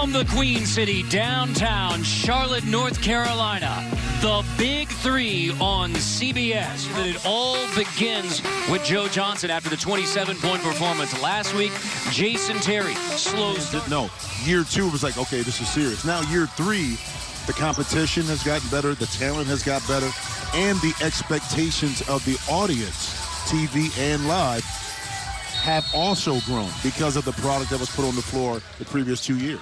From the Queen City, downtown Charlotte, North Carolina, the Big Three on CBS. That it all begins with Joe Johnson after the 27-point performance last week. Jason Terry slows the... No, year two was like, okay, this is serious. Now year three, the competition has gotten better, the talent has got better, and the expectations of the audience, TV and live, have also grown because of the product that was put on the floor the previous 2 years.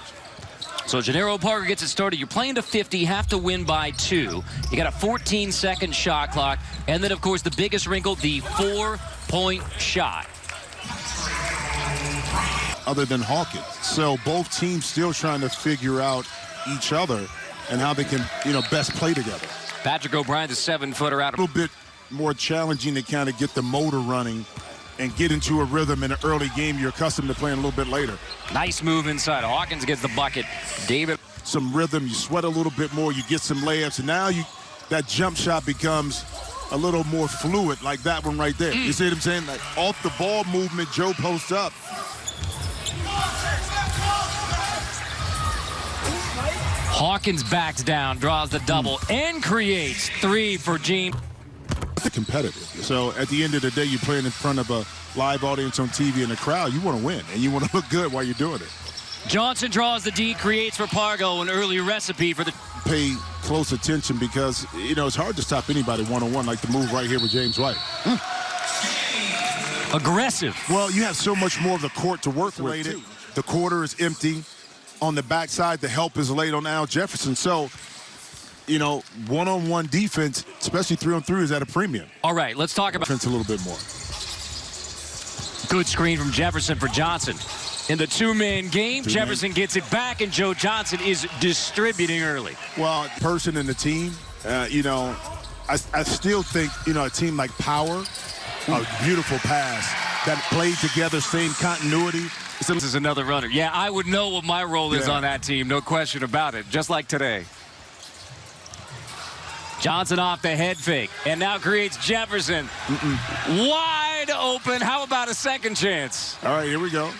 So Jannero Parker gets it started. You're playing to 50, have to win by 2. You got a 14-second shot clock. And then, of course, the biggest wrinkle, the 4-point shot. Other than Hawkins. So both teams still trying to figure out each other and how they can, best play together. Patrick O'Brien, the 7-footer out. A little bit more challenging to kind of get the motor running and get into a rhythm in an early game you're accustomed to playing a little bit later. Nice move inside. Hawkins gets the bucket. David. Some rhythm, you sweat a little bit more, you get some layups, and now that jump shot becomes a little more fluid, like that one right there. You see what I'm saying? Like off the ball movement, Joe posts up. Hawkins backs down, draws the double, and creates 3 for Gene. Competitive. So at the end of the day, you're playing in front of a live audience on TV and a crowd. You want to win, and you want to look good while you're doing it. Johnson draws the D, creates for Pargo an early recipe for the... Pay close attention because, it's hard to stop anybody one-on-one, like the move right here with James White. Aggressive. Well, you have so much more of the court to work with, too. The quarter is empty. On the backside, the help is late on Al Jefferson. So, one-on-one defense, especially 3-on-3, is at a premium. All right, let's talk about defense a little bit more. Good screen from Jefferson for Johnson. In the two-man game, Jefferson gets it back, and Joe Johnson is distributing early. Well, person in the team, I still think, a team like Power, a beautiful pass that played together, same continuity. This is another runner. Yeah, I would know what my role is on that team, no question about it, just like today. Johnson off the head fake, and now creates Jefferson. Wide open. How about a second chance? All right, here we go.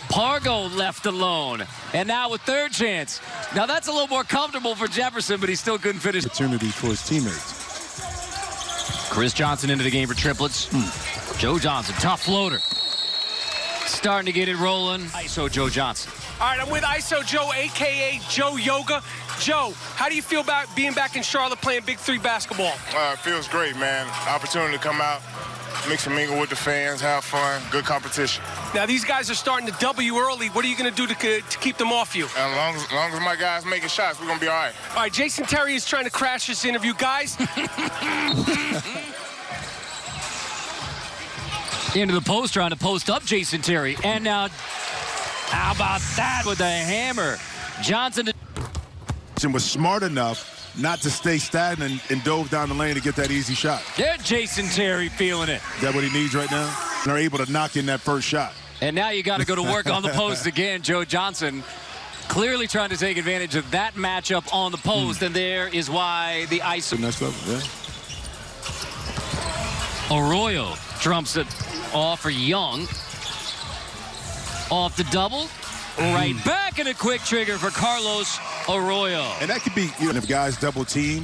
Pargo left alone, and now a third chance. Now that's a little more comfortable for Jefferson, but he still couldn't finish. Opportunity for his teammates. Chris Johnson into the game for Triplets. Joe Johnson, tough floater. Starting to get it rolling. ISO Joe Johnson. All right, I'm with ISO Joe, a.k.a. Joe Yoga. Joe, how do you feel about being back in Charlotte playing Big 3 basketball? It feels great, man. Opportunity to come out, mix and mingle with the fans, have fun, good competition. Now, these guys are starting to double you early. What are you going to do to keep them off you? As long as my guys making shots, we're going to be all right. All right, Jason Terry is trying to crash this interview. Guys. Into the post, trying to post up Jason Terry. And now, how about that with the hammer? Johnson was smart enough not to stay stagnant and dove down the lane to get that easy shot. There's Jason Terry feeling it. Is that what he needs right now? They're able to knock in that first shot. And now you got to go to work on the post again. Joe Johnson clearly trying to take advantage of that matchup on the post, and there is why the ISO. Arroyo trumps it off for Young. Off the double. Right back, and a quick trigger for Carlos Arroyo. And that could be, if guys double team,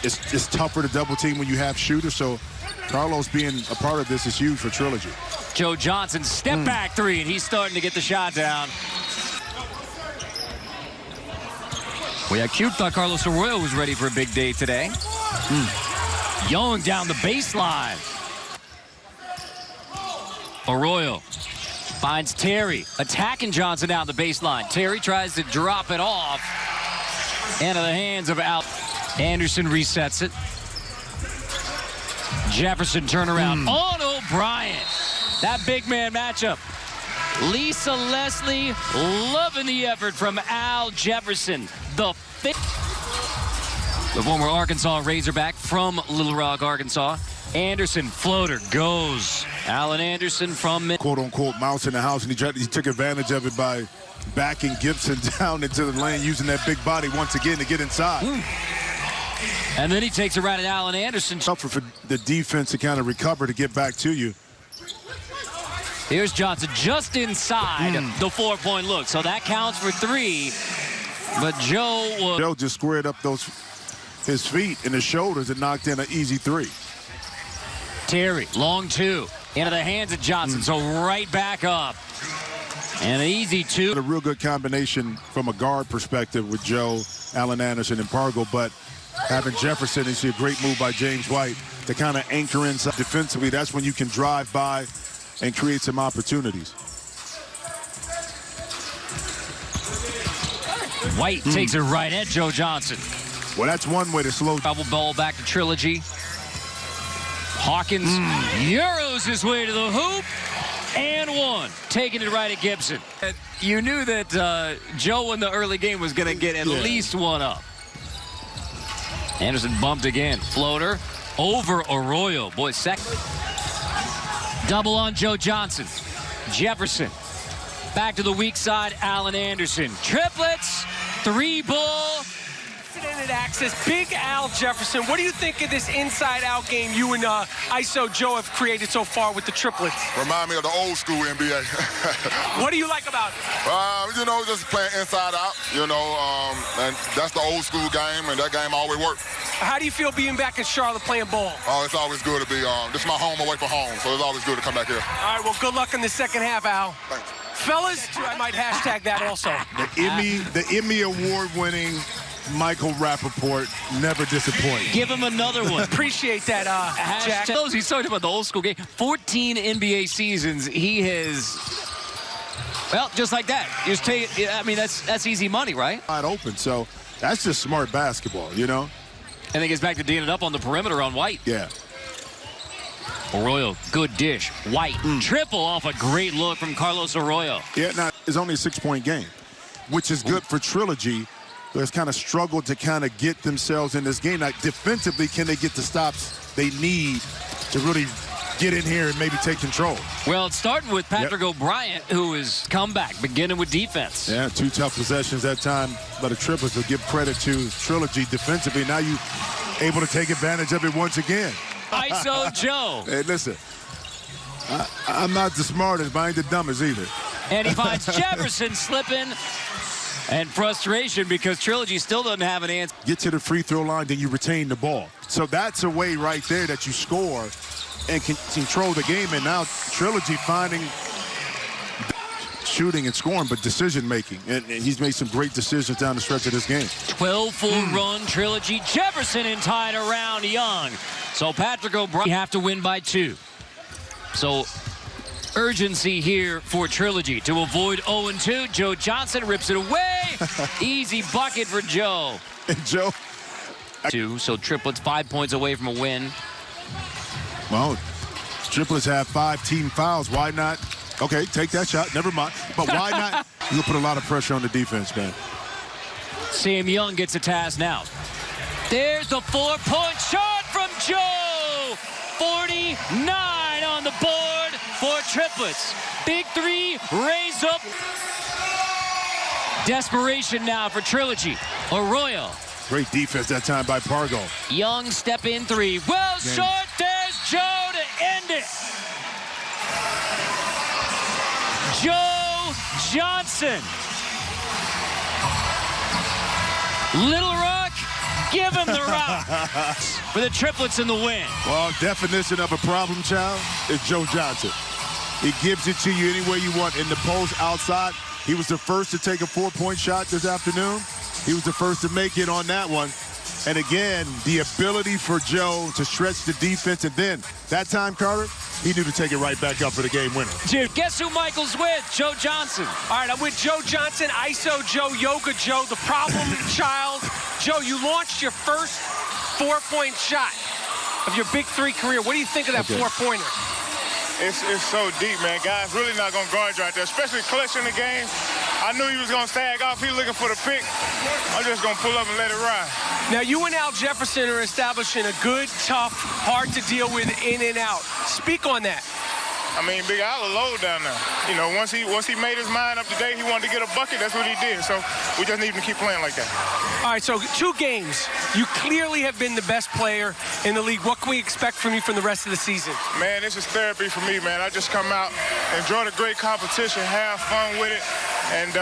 it's tougher to double team when you have shooters. So Carlos being a part of this is huge for Trilogy. Joe Johnson step back 3, and he's starting to get the shot down. Well, yeah, Cube thought Carlos Arroyo was ready for a big day today. Young down the baseline. Arroyo finds Terry, attacking Johnson down the baseline. Terry tries to drop it off. Into the hands of Al. Anderson resets it. Jefferson turnaround on O'Brien. That big man matchup. Lisa Leslie loving the effort from Al Jefferson. The former Arkansas Razorback from Little Rock, Arkansas. Anderson floater goes. Allen Anderson from quote-unquote mouse in the house, and he took advantage of it by backing Gibson down into the lane, using that big body once again to get inside. And then he takes it right at Allen Anderson. Tougher for the defense to kind of recover to get back to you. Here's Johnson just inside the 4-point look. So that counts for 3. But Joe just squared up his feet and his shoulders and knocked in an easy 3. Terry, long 2. Into the hands of Johnson. So right back up. And an easy 2. A real good combination from a guard perspective with Joe, Allen Anderson, and Pargo. But having Jefferson, you see a great move by James White to kind of anchor inside defensively. That's when you can drive by and create some opportunities. White takes it right at Joe Johnson. Well, that's one way to slow. Double ball back to Trilogy. Hawkins euros his way to the hoop. And 1. Taking it right at Gibson. You knew that Joe in the early game was going to get at least 1 up. Anderson bumped again. Floater over Arroyo. Boy, second. Double on Joe Johnson. Jefferson. Back to the weak side, Allen Anderson. Triplets. 3-ball. Access, Big Al Jefferson. What do you think of this inside-out game you and ISO Joe have created so far with the triplets? Remind me of the old school NBA. What do you like about it? You know, just playing inside out, you know, and that's the old school game, and that game always worked. How do you feel being back in Charlotte playing ball? Oh, it's always good to be, this is my home away from home, so it's always good to come back here. All right, well, good luck in the second half, Al. Thanks. Fellas, I might hashtag that also. The Emmy award-winning Michael Rappaport never disappoint. Give him another one. Appreciate that, Jack. He's talking about the old school game. 14 NBA seasons. He has, well, just like that. Just take. I mean, that's easy money, right? Wide open. So that's just smart basketball, you know. And it gets back to D'ing it up on the perimeter on White. Yeah. Arroyo, good dish. White, triple off a great look from Carlos Arroyo. Yeah, now it's only a 6-point game, which is good for Trilogy, who has kind of struggled to kind of get themselves in this game. Like, defensively, can they get the stops they need to really get in here and maybe take control? Well, it's starting with Patrick O'Brien, who is comeback, beginning with defense. Yeah, 2 tough possessions that time by the Triplets. To give credit to Trilogy defensively. Now you able to take advantage of it once again. ISO Joe. Hey, listen, I'm not the smartest, but I ain't the dumbest either. And he finds Jefferson slipping. And frustration because Trilogy still doesn't have an answer. Get to the free throw line, then you retain the ball. So that's a way right there that you score and can control the game. And now Trilogy finding shooting and scoring, but decision-making. And he's made some great decisions down the stretch of this game. 12-full run, Trilogy. Jefferson in tied around Young. So Patrick O'Brien have to win by 2. So urgency here for Trilogy to avoid 0-2. Joe Johnson rips it away. Easy bucket for Joe. And Joe. 2, so Triplets 5 points away from a win. Well, Triplets have 5 team fouls. Why not? Okay, take that shot. Never mind. But why not? You'll put a lot of pressure on the defense, man. Sam Young gets a task now. There's the 4-point shot from Joe. 49 on the board for Triplets. Big 3, raise up. Desperation now for Trilogy. Arroyo. Great defense that time by Pargo. Young step in 3. Well short. There's Joe to end it. Joe Johnson. Little Rock, give him the rock. For the Triplets in the win. Well, definition of a problem child is Joe Johnson. He gives it to you any way you want. In the post, outside, he was the first to take a 4-point shot this afternoon. He was the first to make it on that one. And again, the ability for Joe to stretch the defense. And then that time, Carter, he knew to take it right back up for the game winner. Dude, guess who Michael's with? Joe Johnson. All right, I'm with Joe Johnson, ISO Joe, Yoga Joe, the problem child. Joe, you launched your first 4-point shot of your Big 3 career. What do you think of that 4-pointer? It's so deep, man. Guys really not going to guard you out there, especially clutching the game. I knew he was going to sag off. He looking for the pick. I'm just going to pull up and let it ride. Now, you and Al Jefferson are establishing a good, tough, hard-to-deal-with in and out. Speak on that. I mean, Big Al a load down there. You know, once he made his mind up today, he wanted to get a bucket. That's what he did. So we just need him to keep playing like that. All right, so 2 games. You clearly have been the best player in the league. What can we expect from you from the rest of the season? Man, this is therapy for me, man. I just come out, enjoy the great competition, have fun with it, and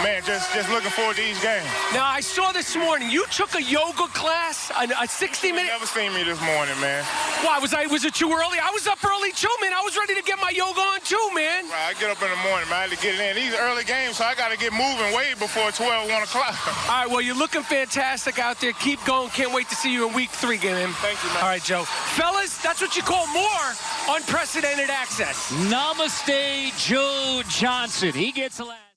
man, just looking forward to each game. Now, I saw this morning you took a yoga class, a 60-minute. You never seen me this morning, man. Why was it too early? I was up early too, man. I was ready to get my yoga on too, man. Right, I get up in the morning, man. I had to get it in. These are early games, so I got to get moving way before 12, 1 o'clock. All right, well, you're looking fantastic out there. Keep going. Can't wait to see you in week 3, man. Thank you, man. All right, Joe. Fellas, that's what you call more unprecedented access. Namaste, Joe Johnson. He gets the last.